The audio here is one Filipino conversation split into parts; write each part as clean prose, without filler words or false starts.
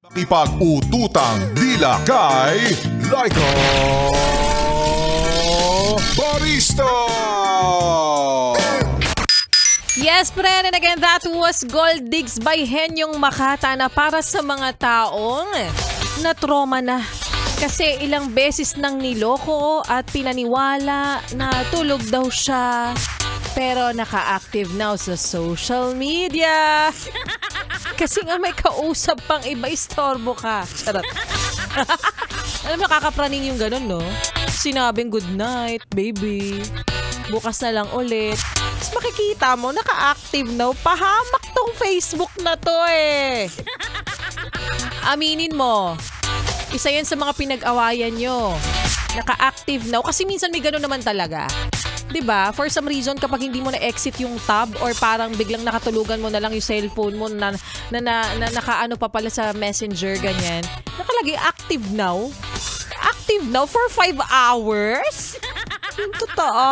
Ipag-ututang dila kay Laika Barista! Yes, friend, and again, that was Gold Digs by Henyong Makata na para sa mga taong na-trauma na. Kasi ilang beses nang niloko at pinaniwala na tulog daw siya. Pero naka-active now sa social media. Kasi nga may kausap pang iba, istorbo ka. Charot. Alam mo, nakakapraning yung ganun, no? Sinabing good night, baby. Bukas na lang ulit. Tapos makikita mo, naka-active now. Pahamak tong Facebook na to eh. Aminin mo, isa yan sa mga pinag-awayan nyo. Naka-active now. Kasi minsan may ganun naman talaga. 'Di ba? For some reason, kapag hindi mo na-exit yung tab or parang biglang nakatulugan mo na lang yung cellphone mo na nakaano pa pala sa messenger, ganyan. Nakalagay active now. Active now for 5 hours? Yung totoo.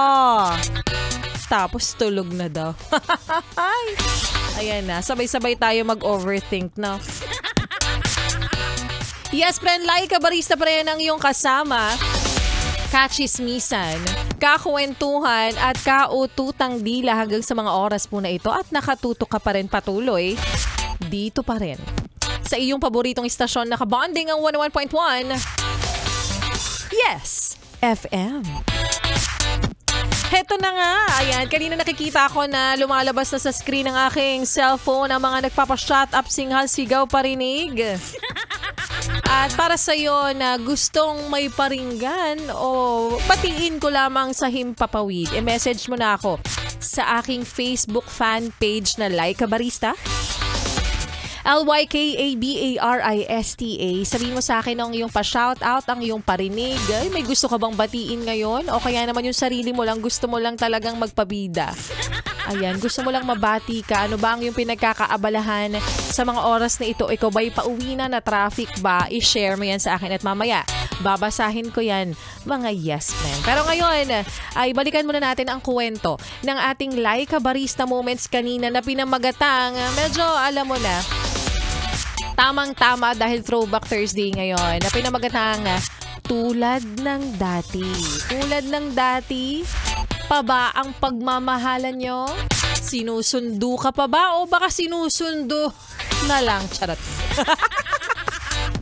Tapos tulog na daw. Ayan na. Sabay-sabay tayo mag-overthink, no? Yes, friend. Laika Barista pa rin ang iyong kasama. Kachismisan, kakwentuhan at kaututang dila hanggang sa mga oras po na ito at nakatutok ka pa rin patuloy dito pa rin sa iyong paboritong istasyon na kabonding ang 101.1 Yes FM. Heto na nga, ayan, kanina nakikita ko na lumalabas na sa screen ng aking cellphone ang mga nagpapa-shut up, singhal, sigaw, parinig. At para sa iyo na gustong may paringgan o patiin ko lamang sa himpapawid, i-message mo na ako sa aking Facebook fan page na Laika Barista. LYKABARISTA. Sabihin mo sa akin ang iyong pa-shoutout, ang iyong parinig. Ay, may gusto ka bang batiin ngayon? O kaya naman yung sarili mo lang, gusto mo lang talagang magpabida. Ayan, gusto mo lang mabati ka. Ano ba ang yung pinagkakaabalahan sa mga oras na ito? Ikaw ba'y pauwi na traffic ba? I-share mo yan sa akin at mamaya babasahin ko yan, mga yes men. Pero ngayon, ay balikan muna natin ang kwento ng ating Laika Barista moments kanina na pinamagatang, medyo alam mo na, tamang-tama dahil Throwback Thursday ngayon, na pinamagatang tulad ng dati. Tulad ng dati, pa ba ang pagmamahalan nyo? Sinusundo ka pa ba o baka sinusundo na lang? Charot.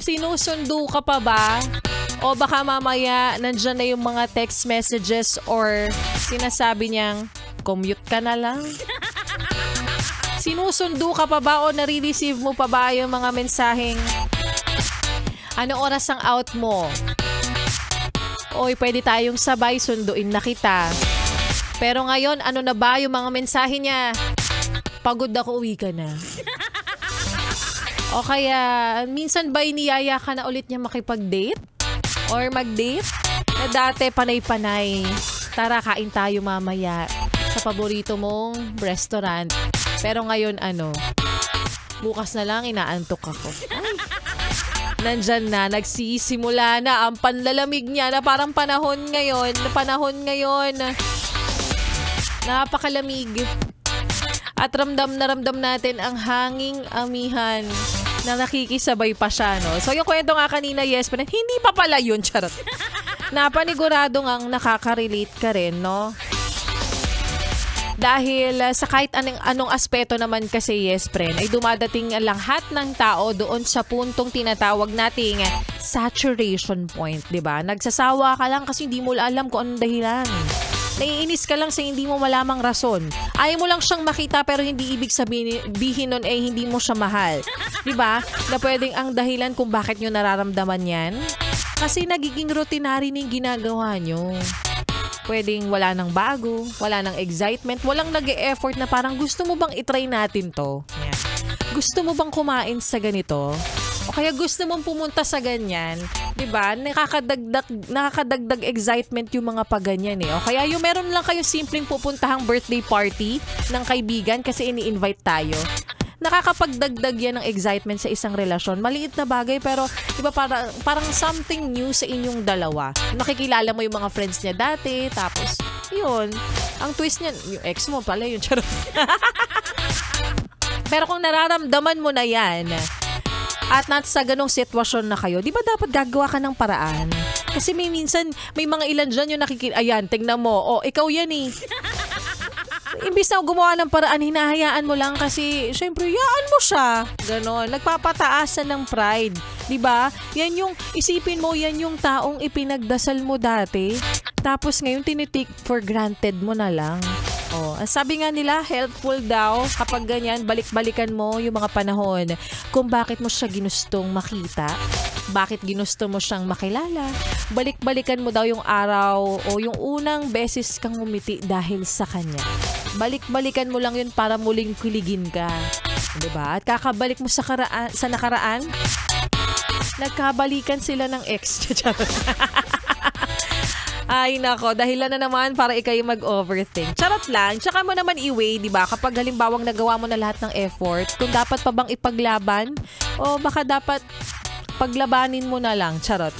Sinusundo ka pa ba? O baka mamaya nandyan na yung mga text messages or sinasabi niyang commute ka na lang? Sinusundo ka pa ba o nare-receive mo pa ba yung mga mensaheng ano oras ang out mo? Oy, pwede tayong sabay, sunduin na kita. Pero ngayon, ano na ba yung mga mensahe niya? Pagod ako, uwi ka na. O kaya, minsan ba iniyaya ka na ulit niya makipag-date? Or mag-date? Na dati panay-panay. Tara, kain tayo mamaya sa paborito mong restaurant. Pero ngayon, ano? Bukas na lang, inaantok ako. Ay. Nandyan na, nagsisimula na ang panlalamig niya na parang panahon ngayon. Napakalamig. At ramdam na ramdam natin ang hanging amihan na nakikisabay pa siya, no? So, yung kwento nga kanina, yes, pero hindi pa pala yun, charot. Napanigurado ngang nakaka-relate ka rin, no? Dahil sa kahit anong aspeto naman kasi, yes, friend, ay dumadating ang lahat ng tao doon sa puntong tinatawag nating saturation point, di ba? Nagsasawa ka lang kasi hindi mo alam kung anong dahilan. Naiinis ka lang sa hindi mo malamang rason. Ayaw mo lang siyang makita pero hindi ibig sabihin nun eh hindi mo siya mahal. Diba? Na pwedeng ang dahilan kung bakit nyo nararamdaman yan. Kasi nagiging routinary na yung ginagawa nyo. Pwedeng wala nang bago, wala nang excitement, walang nag-e-effort na parang gusto mo bang itry natin to? Yan. Gusto mo bang kumain sa ganito? O kaya gusto mong pumunta sa ganyan, 'di ba? Nakakadagdag excitement yung mga paganyan eh. O kaya yung meron lang kayo simpleng pupuntahang birthday party ng kaibigan kasi ini-invite tayo. Nakakapagdagdag yan ng excitement sa isang relasyon. Maliit na bagay pero 'di ba parang something new sa inyong dalawa. Nakikilala mo yung mga friends niya dati, tapos yun, ang twist niya, yung ex mo pala yun. Pero kung nararamdaman mo na yan, at nasa ganong sitwasyon na kayo, di ba dapat gagawa ka ng paraan? Kasi minsan, may mga ilan dyan yung ayan, tingnan mo, ikaw yan eh. Imbis na gumawa ng paraan, hinahayaan mo lang kasi, syempre, yaan mo siya. Ganon, nagpapataasan ng pride. Diba? Yan yung, isipin mo, yan yung taong ipinagdasal mo dati. Tapos ngayon, tinitake for granted mo na lang. Sabi nga nila, helpful daw kapag ganyan, balik-balikan mo yung mga panahon kung bakit mo siya ginustong makita, bakit ginusto mo siyang makilala, balik-balikan mo daw yung araw o yung unang beses kang umiti dahil sa kanya. Balik-balikan mo lang yun para muling kuligin ka. Diba? At kakabalik mo sa nakaraan, nagkabalikan sila ng ex. Ay nako, dahilan na naman para ikay mag-overthink. Charot lang, tsaka mo naman i-weigh, diba? Kapag halimbawang nagawa mo na lahat ng effort, kung dapat pa bang ipaglaban, o baka dapat paglabanin mo na lang. Charot.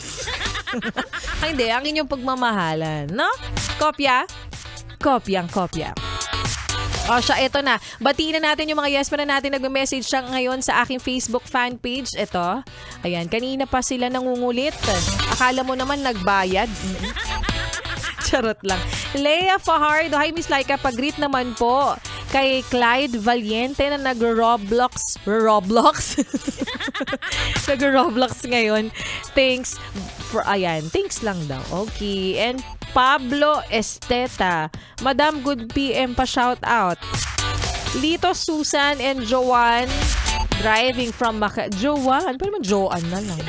Ay, hindi, ang inyong pagmamahalan, no? Kopya? Kopyang-kopya. Siya, eto na. Batiin na natin yung mga yes pa na natin nag-message siya ngayon sa aking Facebook fan page. Eto. Ayan, kanina pa sila nangungulit. Akala mo naman nagbayad. Charot lang. Leia Fajardo, hi Miss Laika, pag-greet naman po kay Clyde Valiente na nag-Roblox. Nag-Roblox ngayon. Thanks lang daw. Okay. And Pablo Esteta, Madam Good PM pa shout out. Lito Susan and Joanne driving from Joanne? Pero naman Joanne na lang.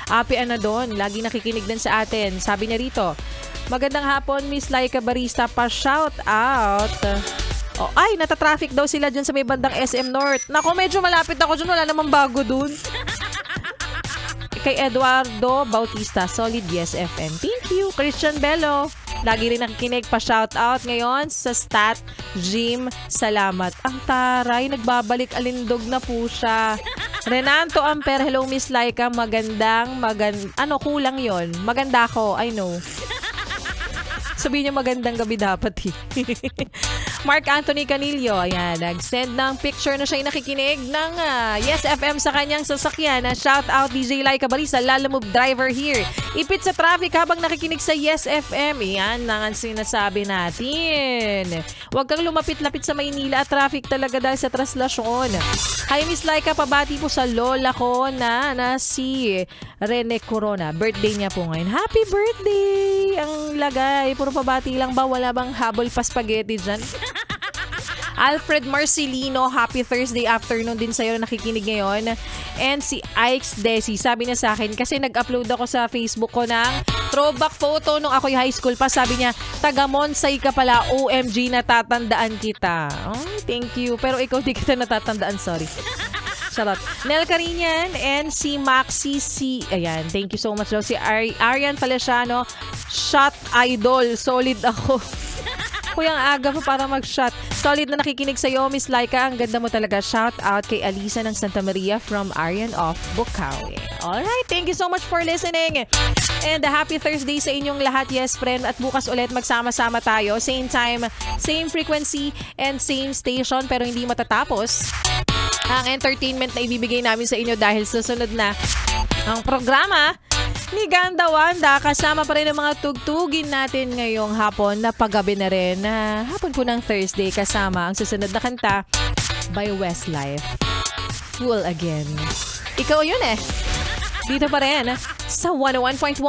Api na doon, lagi nakikinig din sa atin. Sabi niya rito, magandang hapon Miss Laika Barista, pa shout out. Ay, natatraffic daw sila dyan sa may bandang SM North. Nako, medyo malapit ako dyan, wala namang bago dun. Kay Eduardo Bautista, Solid Yes FM. Thank you. Christian Bello, lagi rin nakikinig, pa shout out ngayon sa Stat Gym. Salamat. Ang taray, nagbabalik alindog na po siya. Renato Amper, hello Miss Laika, kulang yon. Maganda ako, I know. Sabihin niya magandang gabi dapat eh. Mark Anthony Canillo, ayan, nag-send ng picture na siya nakikinig ng Yes FM sa kanyang sasakyan. Shout out DJ Laika Barista, Lalamove driver here. Ipit sa traffic habang nakikinig sa Yes FM. Yan ang sinasabi natin. Huwag kang lumapit-lapit sa Maynila at traffic talaga dahil sa traslasyon. Hi Miss Laika, pabati po sa lola ko na si Rene Corona. Birthday niya po ngayon. Happy birthday! Ang lagay, puro pabati lang ba? Wala bang habol pa spaghetti dyan? Alfred Marcelino, happy Thursday afternoon din sa'yo na nakikinig ngayon. And si Ike's Desi, sabi niya sa akin, kasi nag-upload ako sa Facebook ko ng throwback photo nung ako'y high school pa. Sabi niya, taga Monsay ka pala, OMG, natatandaan kita. Oh, thank you. Pero ikaw di kita natatandaan, sorry. Charot. Nel Carinian and si Maxi ayan, thank you so much daw. Si Arian Falesiano, shot idol, solid ako. Kuyang aga pa para mag-shot. Solid na nakikinig sa'yo, Miss Laika. Ang ganda mo talaga. Shout out kay Alisa ng Santa Maria from Arian of Bukawi. Alright, thank you so much for listening. And a happy Thursday sa inyong lahat, yes friend. At bukas ulit magsama-sama tayo. Same time, same frequency, and same station. Pero hindi matatapos ang entertainment na ibibigay namin sa inyo dahil susunod na ang programa ni Ganda Wanda. Kasama pa rin ang mga tugtugin natin ngayong hapon na paggabi na rin. Hapon po ng Thursday kasama ang susunod na kanta by Westlife. Fool Again. Ikaw yun eh. Dito pa rin sa 101.1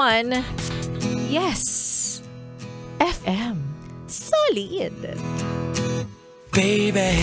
Yes FM. Solid. Baby.